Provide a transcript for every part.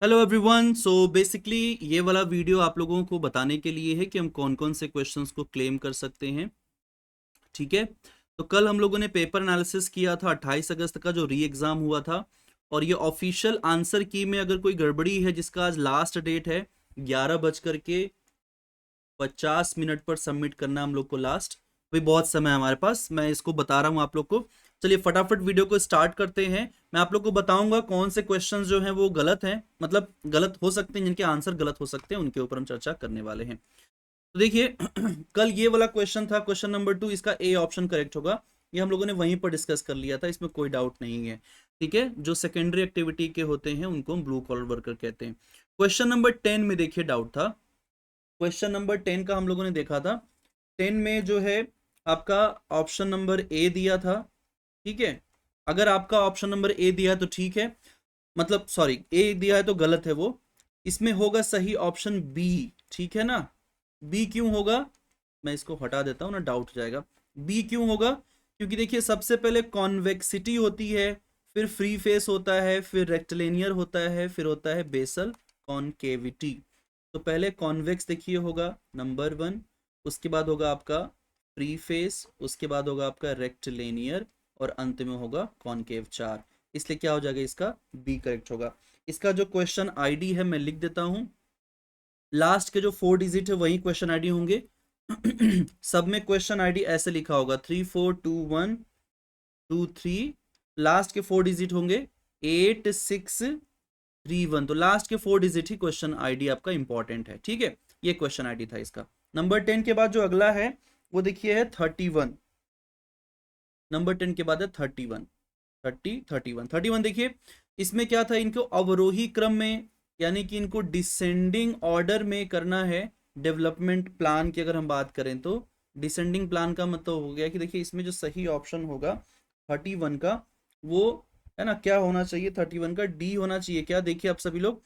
Hello everyone. So basically ये वाला video आप लोगों को बताने के लिए है कि हम कौन कौन से क्वेश्चंस को क्लेम कर सकते हैं। ठीक है, तो कल हम लोगों ने पेपर एनालिसिस किया था 28 अगस्त का जो री एग्जाम हुआ था, और ये ऑफिशियल आंसर की में अगर कोई गड़बड़ी है जिसका आज लास्ट डेट है 11:50 पर सबमिट करना हम लोग को लास्ट। भाई बहुत समय है हमारे पास, मैं इसको बता रहा हूँ आप लोग को। चलिए फटाफट वीडियो को स्टार्ट करते हैं। मैं आप लोग को बताऊंगा कौन से क्वेश्चंस जो हैं वो गलत हैं, मतलब गलत हो सकते हैं, जिनके आंसर गलत हो सकते हैं, उनके ऊपर हम चर्चा करने वाले हैं। तो देखिए कल ये वाला क्वेश्चन था, क्वेश्चन नंबर 2, इसका ए ऑप्शन करेक्ट होगा। ये हम लोगों ने वहीं पर डिस्कस कर लिया था, इसमें कोई डाउट नहीं है। ठीक है, जो सेकेंडरी एक्टिविटी के होते हैं उनको हम ब्लू कॉलर वर्कर कहते हैं। क्वेश्चन नंबर 10 में देखिए डाउट था। क्वेश्चन नंबर 10 का हम लोगों ने देखा था। 10 में जो है आपका ऑप्शन नंबर ए दिया था। ठीक है, अगर आपका ऑप्शन नंबर ए दिया है तो ठीक है, मतलब सॉरी ए दिया है तो गलत है वो। इसमें होगा सही ऑप्शन बी। ठीक है ना, बी क्यों होगा, मैं इसको हटा देता हूं ना, डाउट हो जाएगा। बी क्यों होगा, क्योंकि देखिए सबसे पहले कॉन्वेक्सिटी होती है, फिर फ्री फेस होता है, फिर रेक्टिलिनियर होता है, फिर होता है बेसल कॉन्केविटी। तो पहले कॉन्वेक्स देखिए होगा नंबर 1, उसके बाद होगा आपका फ्री फेस, उसके बाद होगा आपका रेक्टिलिनियर, और अंत में होगा कॉनकेव 4। इसलिए क्या हो जाएगा, इसका बी करेक्ट होगा। इसका जो क्वेश्चन आईडी है मैं लिख देता हूं, लास्ट के जो 4 डिजिट है वही क्वेश्चन आईडी होंगे। सब में क्वेश्चन आईडी ऐसे लिखा होगा 342123, लास्ट के 4 डिजिट होंगे 8631। तो लास्ट के 4 डिजिट ही क्वेश्चन आईडी आपका इंपॉर्टेंट है। ठीक है, ये क्वेश्चन आईडी था इसका। नंबर 10 के बाद जो अगला है वो देखिए है 31। नंबर 10 के बाद है 31 देखिए, इसमें क्या था, इनको अवरोही क्रम में यानी कि इनको डिसेंडिंग ऑर्डर में करना है। डेवलपमेंट प्लान की अगर हम बात करें तो डिसेंडिंग प्लान का मतलब हो गया कि देखिए इसमें जो सही ऑप्शन होगा 31 का, वो है ना, क्या होना चाहिए, 31 का डी होना चाहिए। क्या देखिए आप सभी लोग,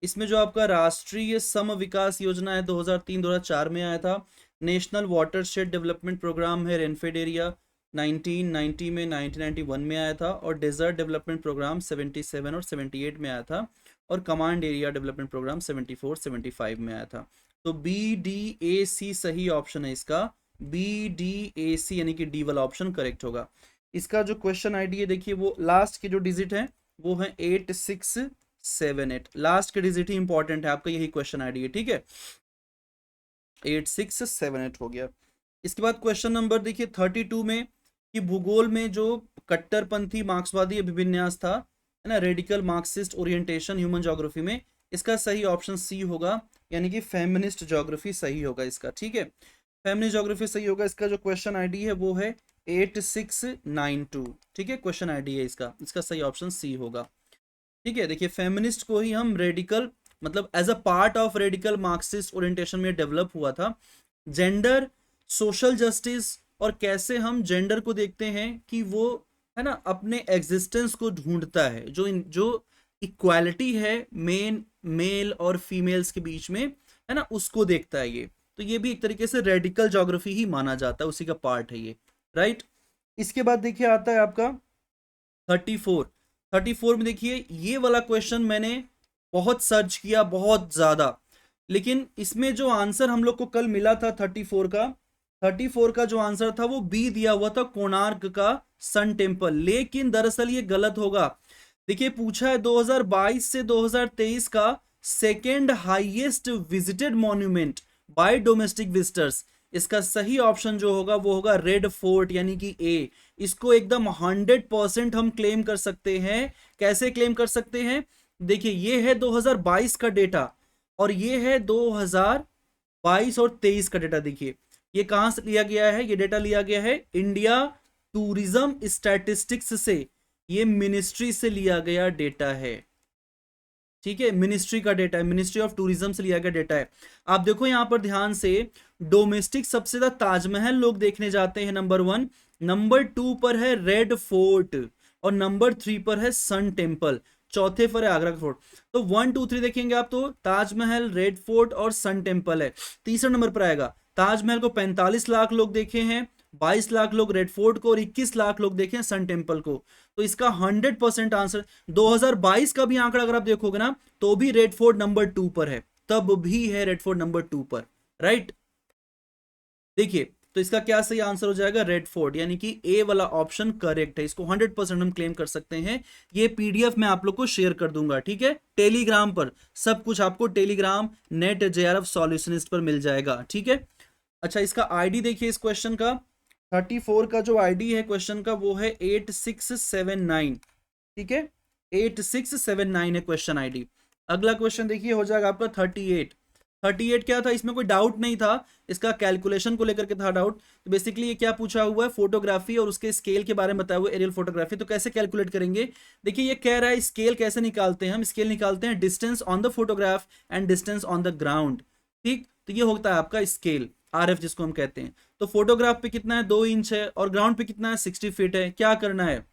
इसमें जो आपका राष्ट्रीय सम विकास योजना है 2003-2004 में आया था, नेशनल वाटरशेड डेवलपमेंट प्रोग्राम है रेनफेड एरिया 1990 में, 1991 में आया था, और डेजर्ट डेवलपमेंट प्रोग्राम 77 और 78 में आया था, और कमांड एरिया डेवलपमेंट प्रोग्राम 74-75 में आया था। तो बी डी ए सी सही ऑप्शन है इसका, बी डी ए सी यानी कि डी वाला ऑप्शन करेक्ट होगा। इसका जो क्वेश्चन आईडी है देखिए, वो लास्ट के जो डिजिट है वो है 8678, लास्ट के डिजिट ही इंपॉर्टेंट है आपका, यही क्वेश्चन आईडी है। ठीक है, 8678 हो गया। इसके बाद क्वेश्चन नंबर देखिए 32 में, कि भूगोल में जो कट्टरपंथी मार्क्सवादी अभिविन्यास था, है ना, radical Marxist orientation human geography में, इसका सही ऑप्शन सी होगा, यानी कि फेमिनिस्ट ज्योग्राफी सही होगा इसका। ठीक है, फेमिनिस्ट ज्योग्राफी सही होगा। इसका जो क्वेश्चन आईडी है वो है 8692। ठीक है, क्वेश्चन आईडी है इसका, इसका सही ऑप्शन सी होगा। ठीक है, देखिए फेमिनिस्ट को ही हम रेडिकल, मतलब as a part of radical Marxist orientation में डेवलप हुआ था। जेंडर, सोशल जस्टिस, और कैसे हम जेंडर को देखते हैं कि वो है ना अपने एग्जिस्टेंस को ढूंढता है, जो इक्वालिटी है मेल और फीमेल्स के बीच में, है ना, उसको देखता है ये। तो ये भी एक तरीके से रेडिकल ज्योग्राफी ही माना जाता है, उसी का पार्ट है ये, राइट। इसके बाद देखिए आता है आपका 34 में देखिए, ये वाला क्वेश्चन मैंने बहुत सर्च किया, बहुत ज्यादा, लेकिन इसमें जो आंसर हम लोग को कल मिला था 34 का जो आंसर था वो बी दिया हुआ था, कोणार्क का सन टेम्पल, लेकिन दरअसल ये गलत होगा। देखिए पूछा है 2022 से 2023 का second highest visited monument bye domestic visitors. इसका सही ऑप्शन जो होगा वो होगा रेड फोर्ट, यानी कि ए। इसको एकदम 100% हम क्लेम कर सकते हैं। कैसे क्लेम कर सकते हैं, देखिए ये है 2022 का डेटा, और ये है 2022 और 23 का डेटा। देखिए ये कहां से लिया गया है, ये डेटा लिया गया है इंडिया टूरिज्म स्टैटिस्टिक्स से, ये मिनिस्ट्री से लिया गया डेटा है। ठीक है, मिनिस्ट्री का डेटा है, मिनिस्ट्री ऑफ टूरिज्म से लिया गया डेटा है। आप देखो यहां पर ध्यान से, डोमेस्टिक सबसे ज्यादा ताजमहल लोग देखने जाते हैं नंबर 1, नंबर 2 पर है रेड फोर्ट, और नंबर 3 पर है सन टेम्पल, चौथे पर है आगरा फोर्ट। तो 1 2 3 देखेंगे आप तो ताजमहल, रेड फोर्ट और सन टेम्पल है। तीसरा नंबर पर आएगा, ताजमहल को 45 लाख लोग देखे हैं, 22 लाख लोग रेड फोर्ट को और 21 लाख लोग देखें सन टेम्पल को। तो इसका 100% आंसर 2022 का भी आंकड़ा अगर आप देखोगे ना तो भी रेड फोर्ट नंबर 2 पर है, तब भी है रेड फोर्ट नंबर 2 पर, राइट। देखिए तो इसका क्या सही आंसर हो जाएगा, रेड फोर्ट, यानी कि ए वाला ऑप्शन करेक्ट है। इसको 100% हम क्लेम कर सकते हैं। ये पीडीएफ मैं आप लोग को शेयर कर दूंगा, ठीक है, टेलीग्राम पर। सब कुछ आपको टेलीग्राम नेट जेआरएफ सॉल्यूशनिस्ट पर मिल जाएगा, ठीक है। अच्छा इसका आईडी देखिए इस क्वेश्चन का 34 का जो आईडी है क्वेश्चन का वो है 8679, ठीक है, 8679 है क्वेश्चन आईडी। अगला क्वेश्चन देखिए हो जाएगा आपका 38 क्या था, इसमें कोई डाउट नहीं था, इसका कैलकुलेशन को लेकर के था डाउट। तो बेसिकली ये क्या पूछा हुआ है, फोटोग्राफी और उसके स्केल के बारे में बताया हुआ, एरियल फोटोग्राफी। तो कैसे कैलकुलेट करेंगे, देखिए ये कह रहा है स्केल कैसे निकालते हैं, हम स्केल निकालते हैं distance on the photograph and distance on the ground, ठीक। तो ये होता है आपका स्केल, आरएफ जिसको हम कहते हैं। तो फोटोग्राफ पे कितना है 2 इंच है और ग्राउंड पे कितना है 60 फीट है। क्या करना है,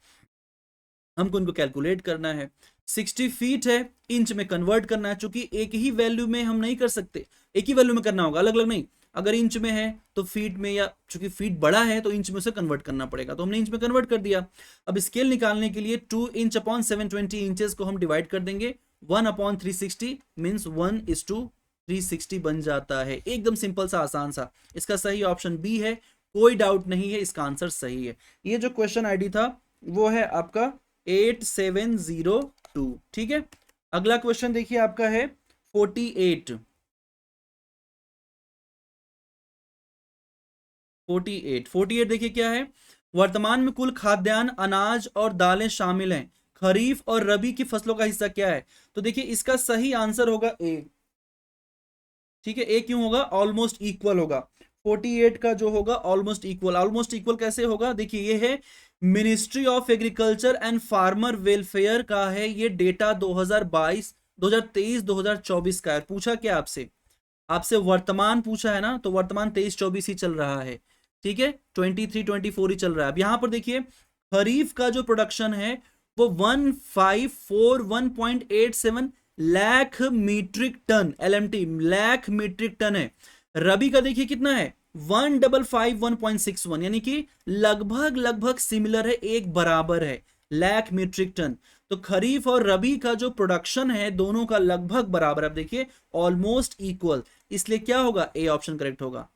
हमको इनको कैलकुलेट करना है। 60 फीट है इंच में कन्वर्ट करना है, चूंकि एक ही वैल्यू में हम नहीं कर सकते, एक ही वैल्यू में करना होगा, अलग अलग नहीं। अगर इंच में है तो फीट में, या चूंकि फीट बड़ा है तो इंच में से कन्वर्ट करना पड़ेगा, तो हमने इंच में कन्वर्ट कर दिया। अब स्केल निकालने के लिए 2 इंच अपॉन 720 इंचेस को हम डिवाइड कर देंगे, 1 अपॉन 360 मीन्स 1:360 बन जाता है। एकदम सिंपल सा, आसान सा। इसका सही ऑप्शन बी है, कोई डाउट नहीं है, इसका आंसर सही है। ये जो क्वेश्चन आईडी था वो है आपका 8702, ठीक है। अगला क्वेश्चन देखिए आपका है 48 देखिए क्या है, वर्तमान में कुल खाद्यान्न अनाज और दालें शामिल हैं, खरीफ और रबी की फसलों का हिस्सा क्या है। तो देखिए इसका सही आंसर होगा ए, ठीक है। ए क्यों होगा, ऑलमोस्ट इक्वल होगा। 48 का जो होगा ऑलमोस्ट इक्वल, ऑलमोस्ट इक्वल कैसे होगा, देखिए ये है ministry of agriculture and farmer welfare का है ये डेटा 2022 2023 2024 का है। पूछा क्या आपसे, आपसे वर्तमान पूछा है ना, तो वर्तमान 23-24 ही चल रहा है, ठीक है, 23-24 ही चल रहा है। अब यहां पर देखिए खरीफ का जो प्रोडक्शन है वो 1541.87 lakh metric ton, LMT lakh metric ton है। रबी का देखिए कितना है 1551.61, यानी कि लगभग सिमिलर है, एक बराबर है, लाख मीट्रिक टन। तो खरीफ और रबी का जो प्रोडक्शन है दोनों का लगभग बराबर, आप देखिए ऑलमोस्ट इक्वल, इसलिए क्या होगा, ए ऑप्शन करेक्ट होगा,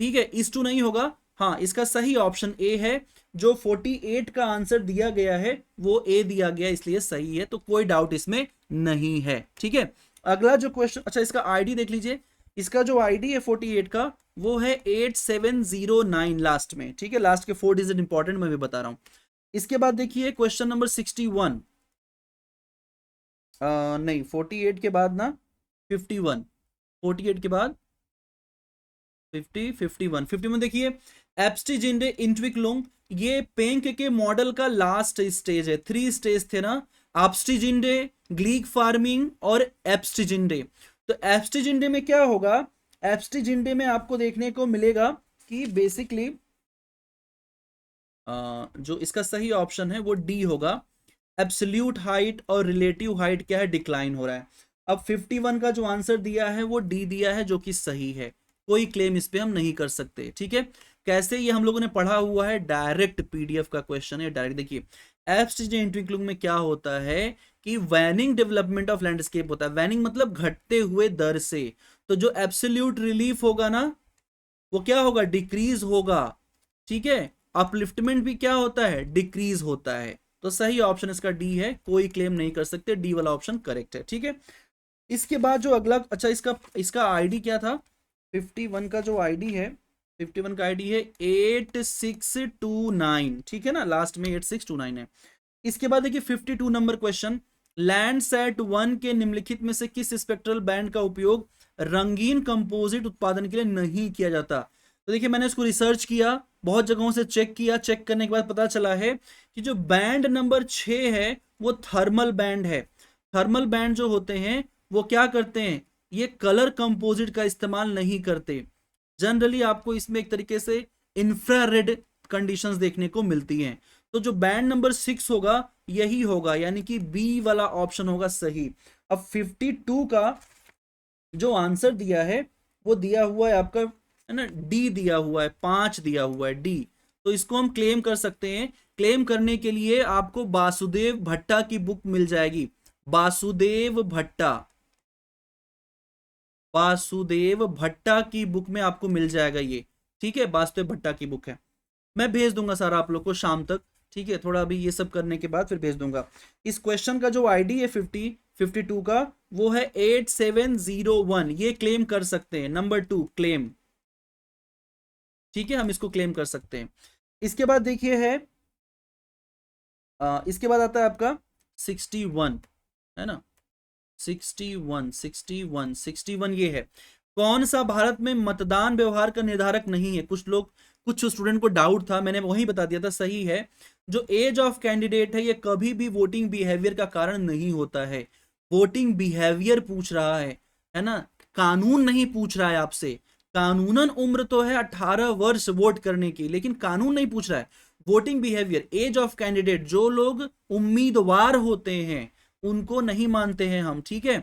ठीक है। इस टू नहीं होगा, हाँ इसका सही ऑप्शन ए है। जो 48 का आंसर दिया गया है वो ए दिया गया, इसलिए सही है, तो कोई डाउट इसमें नहीं है, ठीक है। अगला जो क्वेश्चन, अच्छा इसका आईडी देख लीजिए, इसका जो आईडी है 48 का वो है 8709 लास्ट में, ठीक है, लास्ट के 4 डिजिट इंपॉर्टेंट मैं भी बता रहा हूं। इसके बाद देखिए क्वेश्चन नंबर 61, नहीं 48 के बाद ना 51, 48 के बाद 51 देखिए एब्स्टिजिंडे इंट्विक्लुम, ये पेंक के मॉडल का लास्ट स्टेज है। 3 स्टेज थे ना, एब्स्टिजिंडे, ग्लीक फार्मिंग और एब्स्टिजिंडे। तो एब्स्टिजिंडे में क्या होगा, एब्स्टिजिंडे में आपको देखने को मिलेगा कि बेसिकली जो इसका सही ऑप्शन है वो डी होगा, एब्सोल्यूट हाइट और रिलेटिव हाइट क्या है, डिक्लाइन हो रहा है। अब 51 का जो आंसर दिया है वो डी दिया है, जो कि सही है, कोई क्लेम इस पे हम नहीं कर सकते, ठीक है। कैसे, ये हम लोगों ने पढ़ा हुआ है, डायरेक्ट पीडीएफ का क्वेश्चन है, डायरेक्ट देखिए एब्स्टिजिंडे में क्या होता है कि वैनिंग डेवलपमेंट ऑफ लैंडस्केप होता है, वैनिंग मतलब घटते हुए दर से। तो जो एब्सोल्यूट रिलीफ होगा ना वो क्या होगा, डिक्रीज होगा, ठीक है। अपलिफ्टमेंट भी क्या होता है, डिक्रीज होता है। तो सही ऑप्शन इसका डी है, कोई क्लेम नहीं कर सकते, डी वाला ऑप्शन करेक्ट है, ठीक है। इसके बाद जो अगला, अच्छा इसका आईडी क्या था, 51 का जो आईडी है, 51 का आईडी है 8629, ठीक है ना, लास्ट में 8629 है। इसके बाद देखिए 52 नंबर क्वेश्चन, लैंडसैट 1 के निम्नलिखित में से किस स्पेक्ट्रल बैंड का उपयोग रंगीन कंपोजिट उत्पादन के लिए नहीं किया जाता। तो देखिए मैंने इसको रिसर्च किया, बहुत जगहों से चेक किया, चेक करने के बाद पता चला है कि जो बैंड नंबर 6 है वो थर्मल बैंड है। थर्मल बैंड जो होते हैं वो क्या करते हैं, ये कलर कंपोजिट का इस्तेमाल नहीं करते। जनरली आपको इसमें एक तरीके से इंफ्रारेड कंडीशंस देखने को मिलती हैं। तो जो बैंड नंबर 6 होगा यही होगा, यानी कि बी वाला ऑप्शन होगा सही। अब 52 का जो आंसर दिया है वो दिया हुआ है आपका, है ना, डी दिया हुआ है, 5 दिया हुआ है डी। तो इसको हम क्लेम कर सकते हैं। क्लेम करने के लिए आपको वासुदेव भट्टा की बुक मिल जाएगी, वासुदेव भट्टा, वासुदेव भट्टा की बुक में आपको मिल जाएगा ये, ठीक है, वासुदेव भट्टा की बुक है। मैं भेज दूंगा सारा आप लोग को शाम तक, ठीक है, थोड़ा अभी ये सब करने के बाद फिर भेज दूंगा। इस क्वेश्चन का जो आईडी है 52 का, वो है 8701, ये क्लेम कर सकते हैं, नंबर 2 क्लेम, ठीक है, हम इसको क्लेम कर सकते हैं। इसके बाद देखिए है इसके बाद आता है आपका 61, है ना, 61 ये है। कौन सा भारत में मतदान व्यवहार का निर्धारक नहीं है? कुछ स्टूडेंट को डाउट था, मैंने वही बता दिया था, सही है। जो एज ऑफ कैंडिडेट है ये कभी भी वोटिंग बिहेवियर का कारण नहीं होता है। वोटिंग बिहेवियर पूछ रहा है ना, कानून नहीं पूछ रहा है आपसे। कानूनन उम्र तो है 18 वर्ष वोट करने की, लेकिन कानून नहीं पूछ रहा है। Voting behaviour, age of candidate, जो लोग उम्मीदवार होते हैं उनको नहीं मानते हैं हम, ठीक है।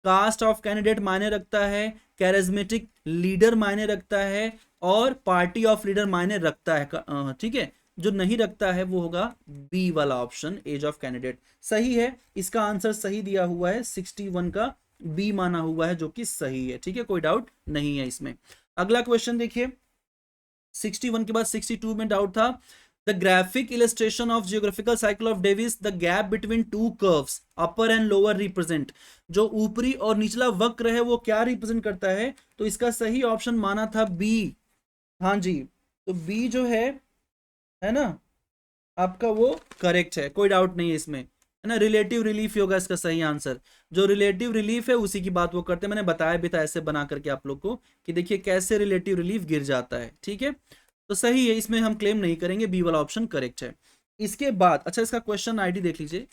कास्ट ऑफ कैंडिडेट मायने रखता है, कैरिज्मेटिक लीडर मायने रखता है, और पार्टी ऑफ लीडर मायने रखता है, ठीक है। जो नहीं रखता है वो होगा बी वाला ऑप्शन, एज ऑफ कैंडिडेट। सही है, इसका आंसर सही दिया हुआ है, 61 का बी माना हुआ है, जो कि सही है, ठीक है, कोई डाउट नहीं है इसमें। अगला क्वेश्चन देखिए, 61 के बाद 62 में डाउट था। The graphic illustration of geographical cycle of Davis, the gap between two curves, upper and lower represent, जो ऊपरी और निचला वक्र है वो क्या रिप्रेजेंट करता है? तो इसका सही ऑप्शन माना था बी, हाँ जी, तो बी जो है ना आपका, वो करेक्ट है, कोई डाउट नहीं है इसमें, है ना। रिलेटिव रिलीफ होगा इसका सही आंसर। जो रिलेटिव रिलीफ है उसी की बात वो करते हैं, मैंने बताया भी था ऐसे बना करके आप लोग को कि देखिए कैसे रिलेटिव रिलीफ गिर जाता है, ठीक है। तो सही है, इसमें हम क्लेम नहीं करेंगे, बी वाला ऑप्शन करेक्ट है। इसके बाद अच्छा, इसका क्वेश्चन आईडी देख लीजिए,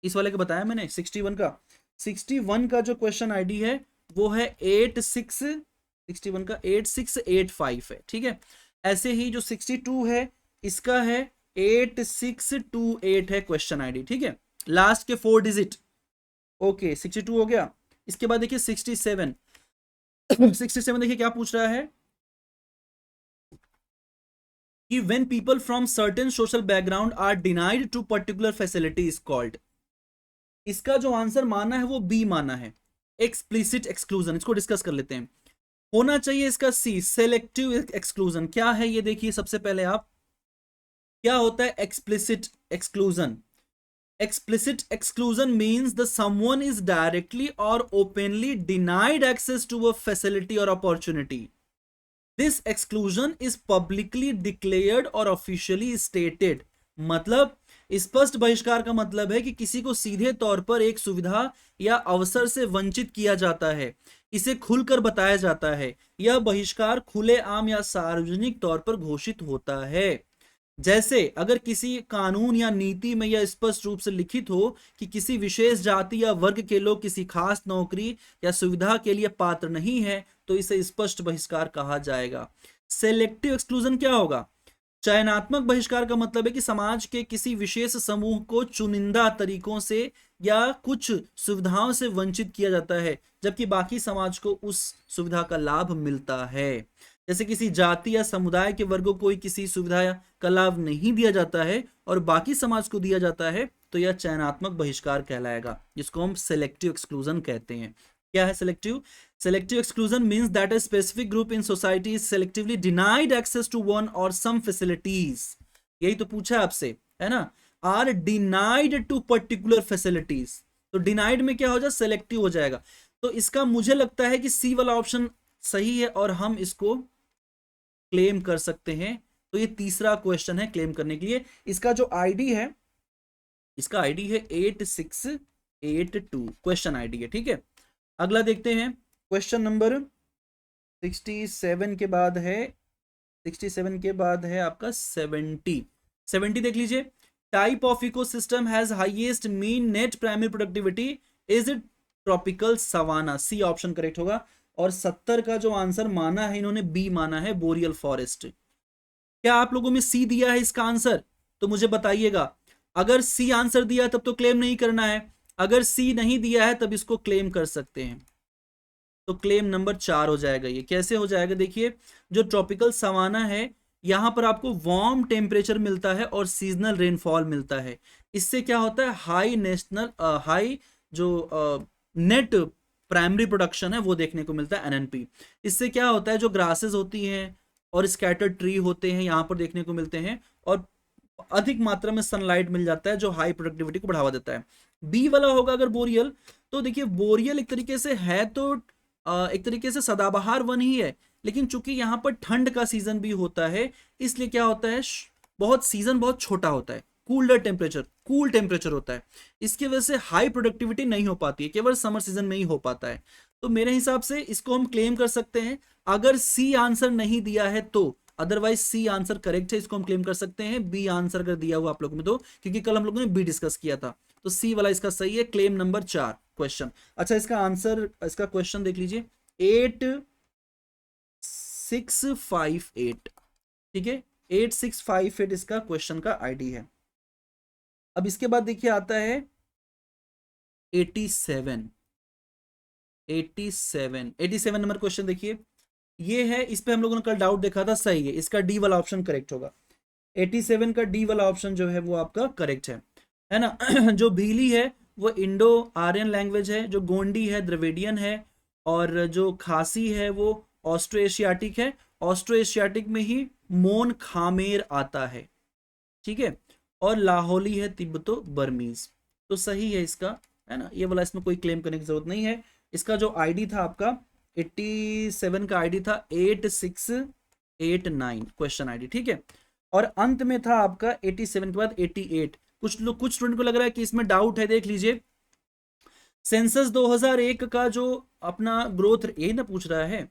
इस वाले का बताया मैंने 61 का। 61 का जो क्वेश्चन आईडी है वो है 61 का 8685 है, ठीक है। ऐसे ही जो 62 है इसका है 8628 है क्वेश्चन आईडी, ठीक है, लास्ट के 4 डिजिट। ओके 62 हो गया। इसके बाद देखिए 67 देखिए क्या पूछ रहा है कि when people from certain social background are denied to particular facility is called, इसका जो आंसर माना है वो बी माना है, एक्सप्लिसिट एक्सक्लूजन। इसको डिस्कस कर लेते हैं। होना चाहिए इसका सी, सेलेक्टिव एक्सक्लूजन। क्या है ये देखिए, सबसे पहले आप, क्या होता है explicit exclusion? Explicit exclusion means the someone is directly or openly denied access to a facility or opportunity. This exclusion is publicly declared or officially stated. मतलब स्पष्ट बहिष्कार का मतलब है कि किसी को सीधे तौर पर एक सुविधा या अवसर से वंचित किया जाता है, इसे खुलकर बताया जाता है। यह बहिष्कार खुले आम या सार्वजनिक तौर पर घोषित होता है। जैसे अगर किसी कानून या नीति में यह स्पष्ट रूप से लिखित हो कि किसी विशेष जाति या वर्ग के लोग किसी खास नौकरी या सुविधा के लिए पात्र नहीं है, तो इसे स्पष्ट बहिष्कार कहा जाएगा। सेलेक्टिव एक्सक्लूजन क्या होगा? चयनात्मक बहिष्कार का मतलब है कि समाज के किसी विशेष समूह को चुनिंदा तरीकों से या कुछ सुविधाओं से वंचित किया जाता है, जबकि बाकी समाज को उस सुविधा का लाभ मिलता है। जैसे किसी जाति या समुदाय के वर्गों को किसी सुविधा का लाभ नहीं दिया जाता है और बाकी समाज को दिया जाता है, तो यह चयनात्मक बहिष्कार कहलाएगा, जिसको हम सेलेक्टिव एक्सक्लूजन कहते हैं। क्या है selective? Selective exclusion means that a specific group in society is selectively denied access to one or some facilities. यही तो पूछा आपसे, है ना, are denied to particular facilities। तो denied में क्या हो जाए? सेलेक्टिव हो जाएगा। तो इसका मुझे लगता है कि सी वाला ऑप्शन सही है और हम इसको क्लेम कर सकते हैं। तो ये तीसरा क्वेश्चन है क्लेम करने के लिए। इसका जो आईडी है, इसका आईडी है 8682, क्वेश्चन आईडी है, ठीक है। अगला देखते हैं, क्वेश्चन नंबर 67 के बाद है, 67 के बाद है आपका 70 देख लीजिए। Type of ecosystem has highest mean net primary productivity, is it tropical savanna? C option correct होगा। और 70 का जो आंसर माना है इन्होंने बी माना है, बोरियल फॉरेस्ट। क्या आप लोगों में सी दिया है इसका आंसर? तो मुझे बताइएगा। अगर सी आंसर दिया है तब तो क्लेम नहीं करना है, अगर सी नहीं दिया है तब इसको क्लेम कर सकते हैं। तो क्लेम नंबर 4 हो जाएगा। ये कैसे हो जाएगा? देखिए, जो ट्रॉपिकल सवाना है यहाँ पर आपको वार्म टेम्परेचर मिलता है और सीजनल रेनफॉल मिलता है। इससे क्या होता है, हाई जो नेट प्राइमरी प्रोडक्शन है वो देखने को मिलता है, एनएनपी। इससे क्या होता है, जो ग्रासेस होती हैं और स्कैटर्ड ट्री होते हैं यहाँ पर देखने को मिलते हैं, और अधिक मात्रा में सनलाइट मिल जाता है जो हाई प्रोडक्टिविटी को बढ़ावा देता है। बी वाला होगा अगर बोरियल, तो देखिए बोरियल एक तरीके से है तो एक तरीके से सदाबहार वन ही है, लेकिन चूंकि यहाँ पर ठंड का सीजन भी होता है, इसलिए क्या होता है, बहुत सीजन बहुत छोटा होता है, कूल टेम्परेचर होता है, इसकी वजह से हाई प्रोडक्टिविटी नहीं हो पाती है, केवल समर सीजन में ही हो पाता है। तो मेरे हिसाब से इसको हम क्लेम कर सकते हैं, अगर सी आंसर नहीं दिया है तो, अदरवाइज सी आंसर करेक्ट है, इसको हम क्लेम कर सकते हैं। बी आंसर कर दिया हुआ आप लोगों में तो, क्योंकि कल हम लोगों ने बी डिस्कस किया था, तो सी वाला इसका सही है, क्लेम नंबर 4 क्वेश्चन। अच्छा, इसका आंसर, इसका क्वेश्चन देख लीजिए, 8658, ठीक है, 8658 इसका क्वेश्चन का आईडी है। अब इसके बाद देखिए आता है 87 नंबर क्वेश्चन। देखिए ये है, इस पे हम लोगों ने कल डाउट देखा था, सही है, इसका डी वाला ऑप्शन करेक्ट होगा। 87 का डी वाला ऑप्शन जो है वो आपका करेक्ट है ना। जो भीली है वो इंडो आर्यन लैंग्वेज है, जो गोंडी है द्रविडियन है, और जो खासी है वो ऑस्ट्रो एशियाटिक है। ऑस्ट्रो एशियाटिक में ही मोन खामेर आता है, ठीक है, और लाहौली है तिब्बतो बर्मीज। तो सही है इसका, है ना, ये वाला इसमें कोई क्लेम करने की जरूरत नहीं है। इसका जो आईडी था आपका 87 का आईडी था 8689 क्वेश्चन आईडी, ठीक है। और अंत में था आपका 87 के बाद 88। कुछ स्टूडेंट को लग रहा है कि इसमें डाउट है, देख लीजिए, सेंसस 2001 का जो अपना ग्रोथ, यही ना पूछ रहा है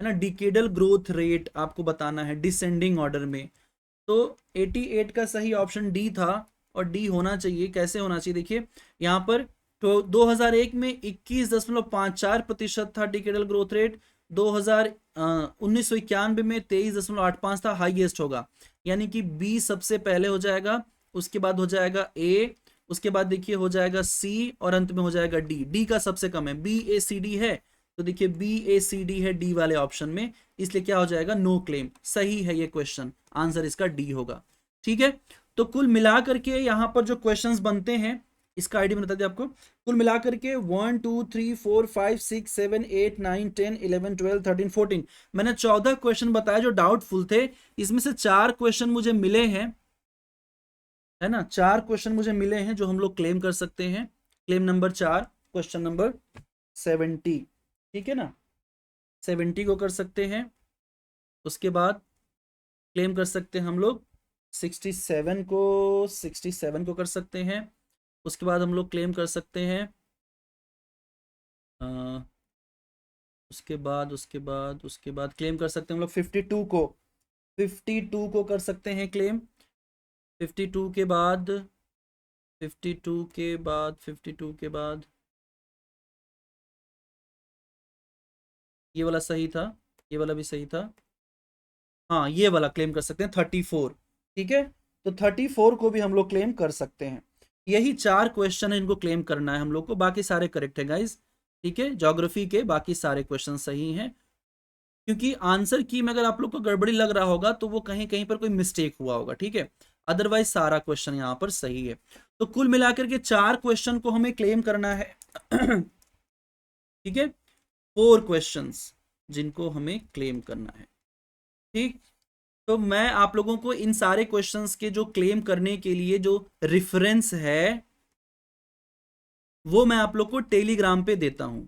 ना, डिकेडल ग्रोथ रेट आपको बताना है डिसेंडिंग ऑर्डर में। तो 88 का सही ऑप्शन डी था, और डी होना चाहिए। कैसे होना चाहिए, देखिए यहाँ पर तो 2001 में 21.54% था डिकेडल ग्रोथ रेट, 1991 में 23.85 था, हाईएस्ट होगा, यानी कि बी सबसे पहले हो जाएगा, उसके बाद हो जाएगा ए, उसके बाद देखिए हो जाएगा सी, और अंत में हो जाएगा डी। डी का सबसे कम है, बी ए सी डी है, तो देखिए बी ए सी डी है डी वाले ऑप्शन में, इसलिए क्या हो जाएगा, नो क्लेम। सही है ये क्वेश्चन, आंसर इसका डी होगा, ठीक है। तो कुल मिलाकर के यहाँ पर जो क्वेश्चंस बनते हैं, इसका आईडी बता दिया आपको, कुल मिलाकर के 1 2 3 4 5 6 7 8 9 10 11 12 13 14, मैंने 14 क्वेश्चन बताया जो डाउटफुल थे। इसमें से 4 क्वेश्चन मुझे मिले हैं, है ना, 4 क्वेश्चन मुझे मिले हैं जो हम लोग क्लेम कर सकते हैं। क्लेम नंबर 4, क्वेश्चन नंबर 70, ठीक है ना, 70 को कर सकते हैं। उसके बाद क्लेम कर सकते हैं हम लोग 67 को कर सकते हैं। उसके बाद हम लोग क्लेम कर सकते हैं उसके बाद क्लेम कर सकते हैं हम लोग 52 को कर सकते हैं क्लेम। 52 के बाद 52 के बाद ये वाला सही था, ये वाला भी सही था, हाँ ये वाला क्लेम कर सकते हैं 34, ठीक है। तो 34 को भी हम लोग क्लेम कर सकते हैं। यही 4 क्वेश्चन है, इनको क्लेम करना है हम लोग को, बाकी सारे करेक्ट है गाइज, ठीक है। ज्योग्राफी के बाकी सारे क्वेश्चन सही हैं, क्योंकि आंसर की में अगर आप लोग को गड़बड़ी लग रहा होगा तो वो कहीं कहीं पर कोई मिस्टेक हुआ होगा, ठीक है, अदरवाइज सारा क्वेश्चन यहाँ पर सही है। तो कुल मिलाकर के 4 क्वेश्चन को हमें क्लेम करना है, ठीक है, 4 क्वेश्चंस जिनको हमें क्लेम करना है, ठीक। तो मैं आप लोगों को इन सारे क्वेश्चंस के जो क्लेम करने के लिए जो रेफरेंस है वो मैं आप लोग को टेलीग्राम पे देता हूं।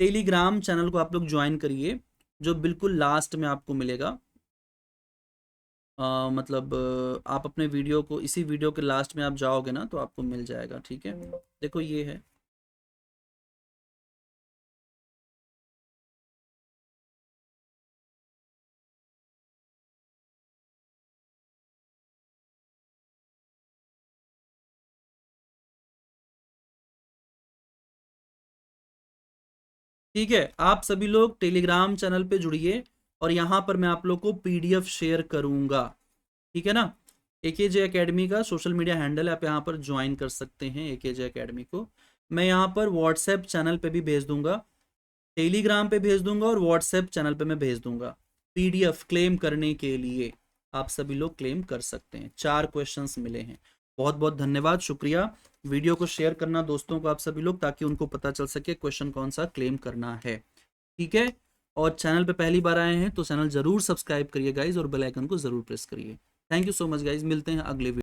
टेलीग्राम चैनल को आप लोग ज्वाइन करिए, जो बिल्कुल लास्ट में आपको मिलेगा। मतलब आप अपने वीडियो को, इसी वीडियो के लास्ट में आप जाओगे ना तो आपको मिल जाएगा, ठीक है। देखो ये है, ठीक है। आप सभी लोग टेलीग्राम चैनल पे जुड़िए, और यहाँ पर मैं आप लोग को पीडीएफ शेयर करूंगा, ठीक है ना। एकेजे एकेडमी का सोशल मीडिया हैंडल है, आप यहाँ पर ज्वाइन कर सकते हैं एकेजे एकेडमी को। मैं यहाँ पर व्हाट्सएप चैनल पे भी भेज दूंगा, टेलीग्राम पे भेज दूंगा, और व्हाट्सएप चैनल पे मैं भेज दूंगा, PDF क्लेम करने के लिए आप सभी लोग क्लेम कर सकते हैं। 4 क्वेश्चंस मिले हैं। बहुत बहुत धन्यवाद, शुक्रिया। वीडियो को शेयर करना दोस्तों को आप सभी लोग, ताकि उनको पता चल सके क्वेश्चन कौन सा क्लेम करना है। ठीक है, और चैनल पे पहली बार आए हैं तो चैनल जरूर सब्सक्राइब करिए गाइज, और बेल आइकन को जरूर प्रेस करिए। Thank you so much guys, मिलते हैं अगले वीडियो।